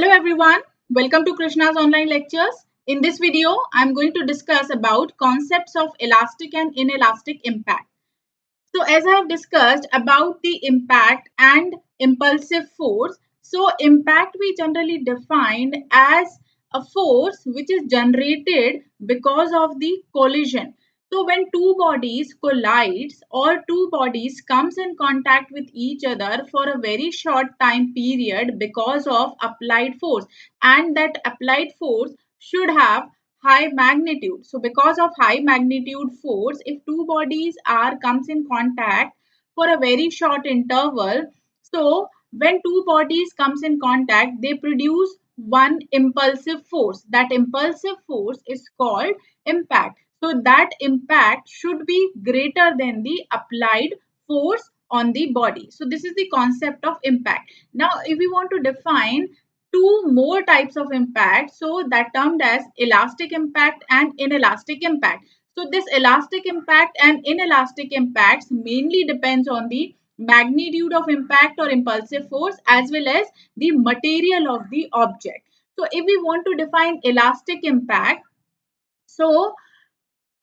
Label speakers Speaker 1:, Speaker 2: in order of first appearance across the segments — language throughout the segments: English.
Speaker 1: Hello everyone, welcome to Krishna's online lectures. In this video, I am going to discuss about concepts of elastic and inelastic impact. So as I have discussed about the impact and impulsive force, so impact we generally defined as a force which is generated because of the collision. So when two bodies collides or two bodies comes in contact with each other for a very short time period because of applied force, and that applied force should have high magnitude. So because of high magnitude force, if two bodies are comes in contact for a very short interval, so when two bodies comes in contact, they produce one impulsive force. That impulsive force is called impact. So that impact should be greater than the applied force on the body. So this is the concept of impact. Now if we want to define two more types of impact, so that termed as elastic impact and inelastic impact. So this elastic impact and inelastic impacts mainly depends on the magnitude of impact or impulsive force as well as the material of the object. So if we want to define elastic impact, so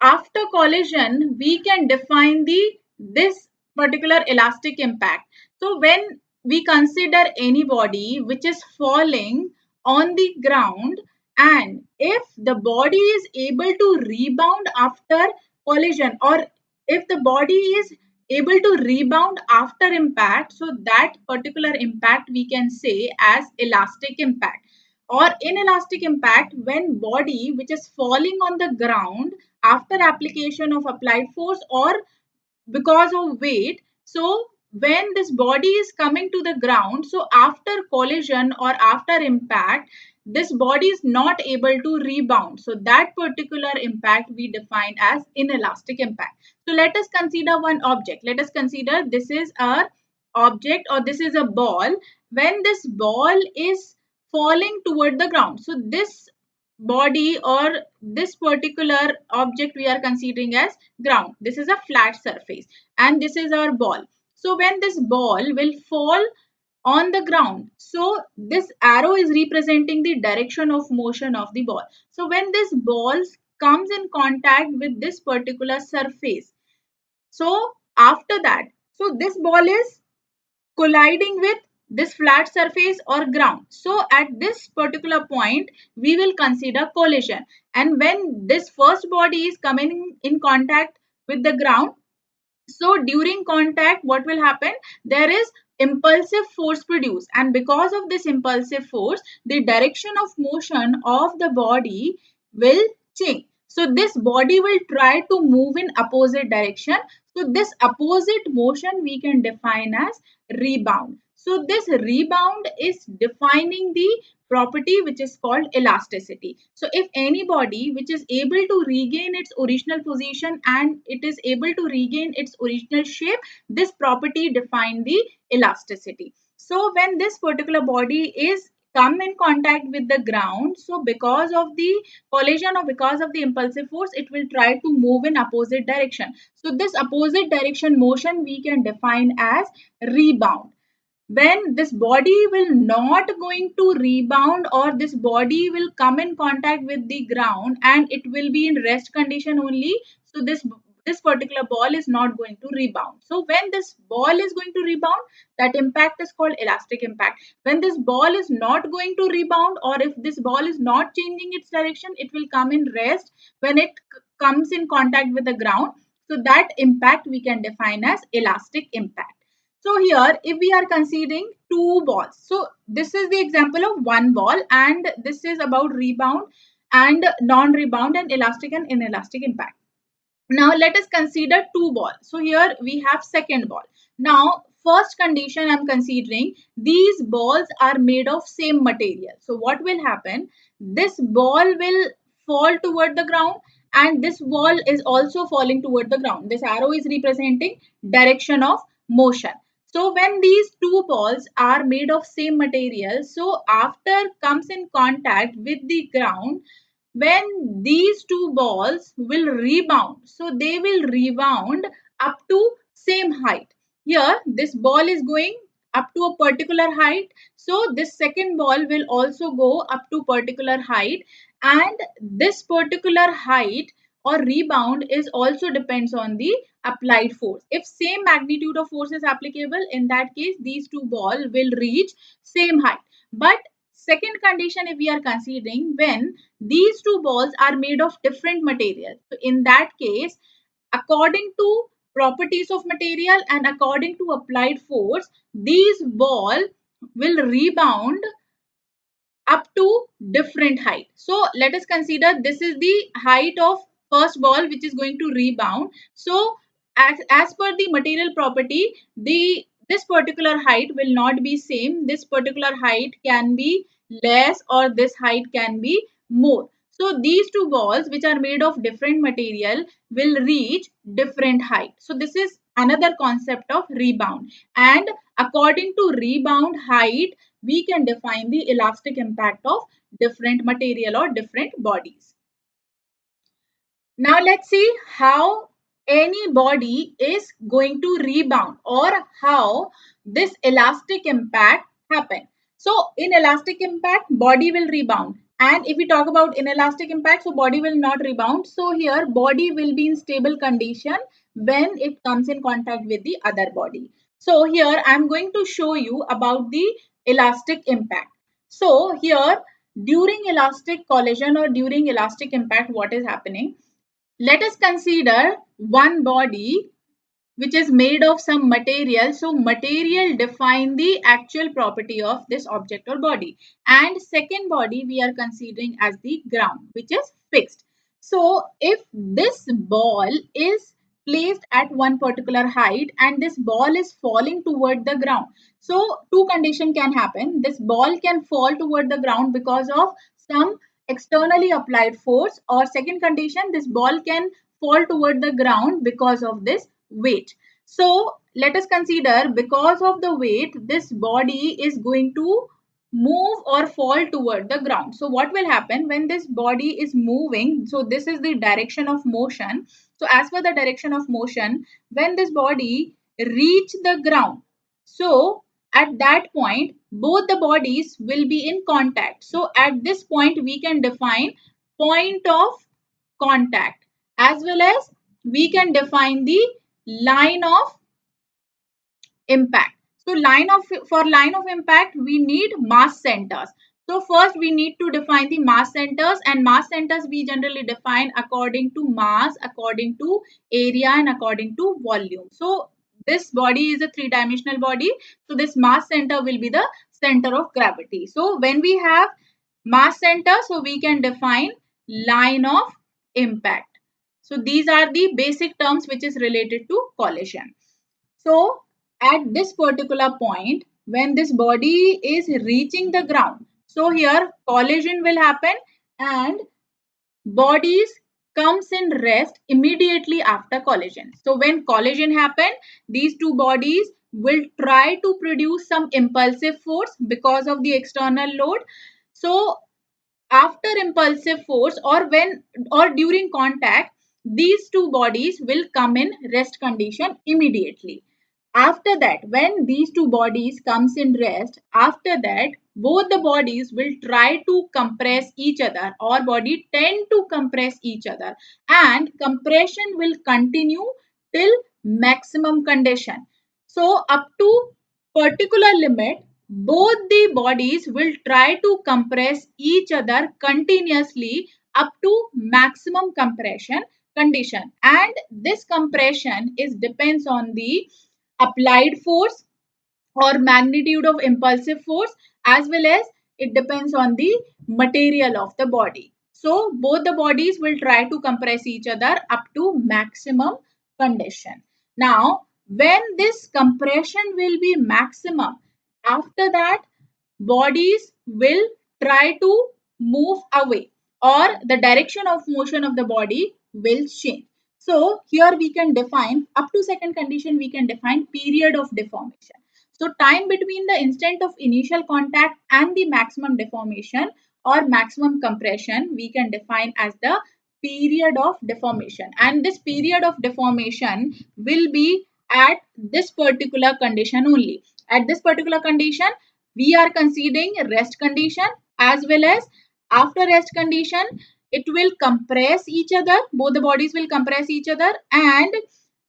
Speaker 1: after collision we can define the this particular elastic impact. So when we consider any body which is falling on the ground, and if the body is able to rebound after collision, or if the body is able to rebound after impact, so that particular impact we can say as elastic impact. Or inelastic impact, when body which is falling on the ground after application of applied force or because of weight. So when this body is coming to the ground, so after collision or after impact, this body is not able to rebound. So that particular impact we define as inelastic impact. So let us consider one object. Let us consider this is a object, or this is a ball. When this ball is falling toward the ground, so this body or this particular object we are considering as ground. This is a flat surface and this is our ball. So when this ball will fall on the ground, so this arrow is representing the direction of motion of the ball. So when this ball comes in contact with this particular surface, so after that, so this ball is colliding with this flat surface or ground. So at this particular point, we will consider collision. And when this first body is coming in contact with the ground, so during contact, what will happen? There is impulsive force produced. And because of this impulsive force, the direction of motion of the body will change. So this body will try to move in opposite direction. So this opposite motion we can define as rebound. So this rebound is defining the property which is called elasticity. So if anybody which is able to regain its original position and it is able to regain its original shape, this property define the elasticity. So when this particular body is come in contact with the ground, so because of the collision or because of the impulsive force, it will try to move in opposite direction. So this opposite direction motion we can define as rebound. When this body will not going to rebound, or this body will come in contact with the ground and it will be in rest condition only, so this particular ball is not going to rebound. So when this ball is going to rebound, that impact is called elastic impact. When this ball is not going to rebound, or if this ball is not changing its direction, it will come in rest when it comes in contact with the ground. So that impact we can define as elastic impact. So here, if we are considering two balls, so this is the example of one ball, and this is about rebound and non-rebound and elastic and inelastic impact. Now let us consider two balls. So here we have second ball. Now first condition I am considering, these balls are made of same material. So what will happen? This ball will fall toward the ground and this ball is also falling toward the ground. This arrow is representing direction of motion. So when these two balls are made of same material, so after comes in contact with the ground, when these two balls will rebound, so they will rebound up to same height. Here this ball is going up to a particular height. So this second ball will also go up to particular height, and this particular height or rebound is also depends on the applied force. If same magnitude of force is applicable, in that case these two balls will reach same height. But second condition, if we are considering when these two balls are made of different material, so in that case, according to properties of material and according to applied force, these ball will rebound up to different height. So let us consider this is the height of first ball which is going to rebound. So as per the material property, this particular height will not be same. This particular height can be less or this height can be more. So these two balls which are made of different material will reach different height. So this is another concept of rebound, and according to rebound height we can define the elastic impact of different material or different bodies. Now let's see how any body is going to rebound or how this elastic impact happen. So in elastic impact, body will rebound. And if we talk about inelastic impact, so body will not rebound. So here body will be in stable condition when it comes in contact with the other body. So here I am going to show you about the elastic impact. So here during elastic collision or during elastic impact, what is happening? Let us consider one body which is made of some material. So material define the actual property of this object or body. And second body we are considering as the ground, which is fixed. So if this ball is placed at one particular height and this ball is falling toward the ground. So two conditions can happen. This ball can fall toward the ground because of some externally applied force, or second condition, this ball can fall toward the ground because of this weight. So let us consider because of the weight, this body is going to move or fall toward the ground. So what will happen when this body is moving? So this is the direction of motion. So as per the direction of motion, when this body reach the ground, so at that point, both the bodies will be in contact. So at this point, we can define point of contact, as well as we can define the line of impact. So for line of impact, we need mass centers. So first we need to define the mass centers, and mass centers we generally define according to mass, according to area, and according to volume. So this body is a three-dimensional body. So this mass center will be the center of gravity. So when we have mass center, so we can define line of impact. So these are the basic terms which is related to collision. So at this particular point, when this body is reaching the ground, so here collision will happen and bodies comes in rest immediately after collision. So when collision happen, these two bodies will try to produce some impulsive force because of the external load. So after impulsive force or during contact, these two bodies will come in rest condition immediately. After that, when these two bodies comes in rest, after that both the bodies will try to compress each other, or body tend to compress each other, and compression will continue till maximum condition. So up to particular limit, both the bodies will try to compress each other continuously up to maximum compression condition, and this compression is depends on the applied force or magnitude of impulsive force, as well as it depends on the material of the body. So both the bodies will try to compress each other up to maximum condition. Now when this compression will be maximum, after that bodies will try to move away, or the direction of motion of the body will change. So here we can define up to second condition, we can define period of deformation. So time between the instant of initial contact and the maximum deformation or maximum compression, we can define as the period of deformation. And this period of deformation will be at this particular condition only. At this particular condition, we are considering rest condition, as well as after rest condition, it will compress each other. Both the bodies will compress each other, and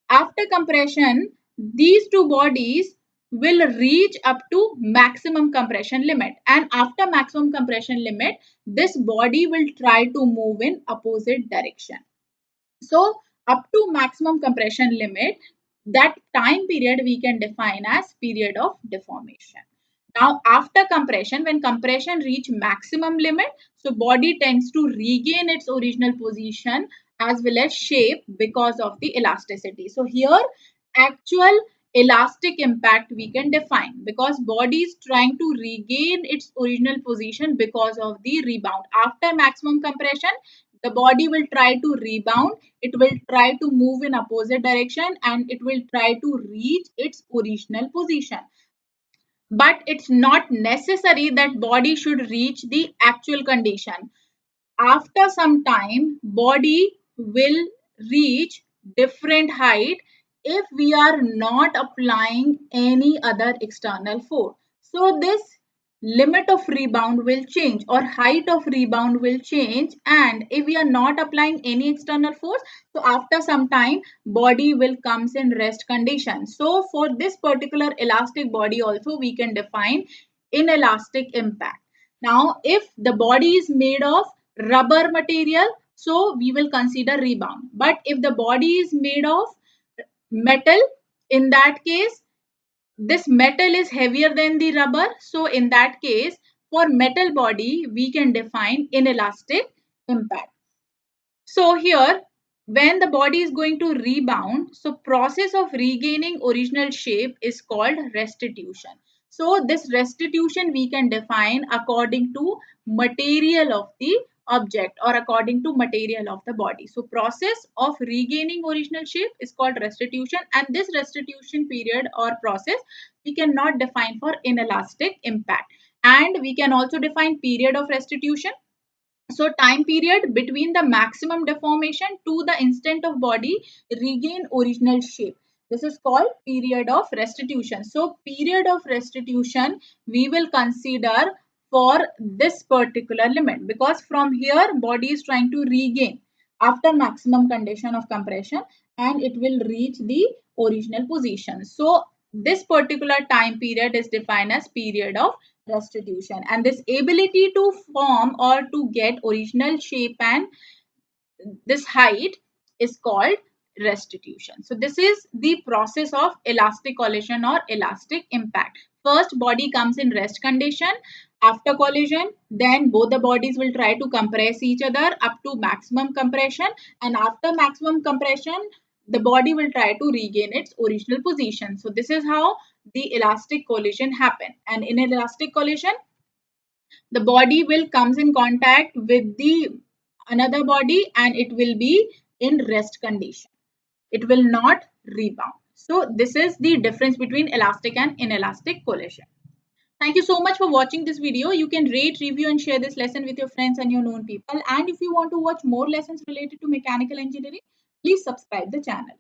Speaker 1: after compression, these two bodies will reach up to maximum compression limit, and after maximum compression limit, this body will try to move in opposite direction. So up to maximum compression limit, that time period we can define as period of deformation. Now after compression, when compression reach maximum limit, so body tends to regain its original position as well as shape because of the elasticity. So here actual elastic impact we can define, because body is trying to regain its original position because of the rebound. After maximum compression, the body will try to rebound, it will try to move in opposite direction, and it will try to reach its original position. But it's not necessary that body should reach the actual condition. After some time, body will reach different height if we are not applying any other external force. So this limit of rebound will change, or height of rebound will change, and if we are not applying any external force, so after some time body will comes in rest condition. So for this particular elastic body also we can define inelastic impact. Now if the body is made of rubber material, so we will consider rebound. But if the body is made of metal, in that case this metal is heavier than the rubber, so in that case for metal body we can define inelastic impact. So here when the body is going to rebound, so process of regaining original shape is called restitution. So this restitution we can define according to material of the object or according to material of the body. So process of regaining original shape is called restitution, and this restitution period or process we cannot define for inelastic impact. And we can also define period of restitution. So time period between the maximum deformation to the instant of body regain original shape. This is called period of restitution. So period of restitution we will consider for this particular limit, because from here body is trying to regain after maximum condition of compression, and it will reach the original position. So this particular time period is defined as period of restitution, and this ability to form or to get original shape and this height is called restitution. So this is the process of elastic collision or elastic impact. First body comes in rest condition. After collision, then both the bodies will try to compress each other up to maximum compression, and after maximum compression the body will try to regain its original position. So this is how the elastic collision happen. And in elastic collision, the body will comes in contact with the another body and it will be in rest condition. It will not rebound. So this is the difference between elastic and inelastic collision. Thank you so much for watching this video. You can rate, review and share this lesson with your friends and your known people. And if you want to watch more lessons related to mechanical engineering, please subscribe the channel.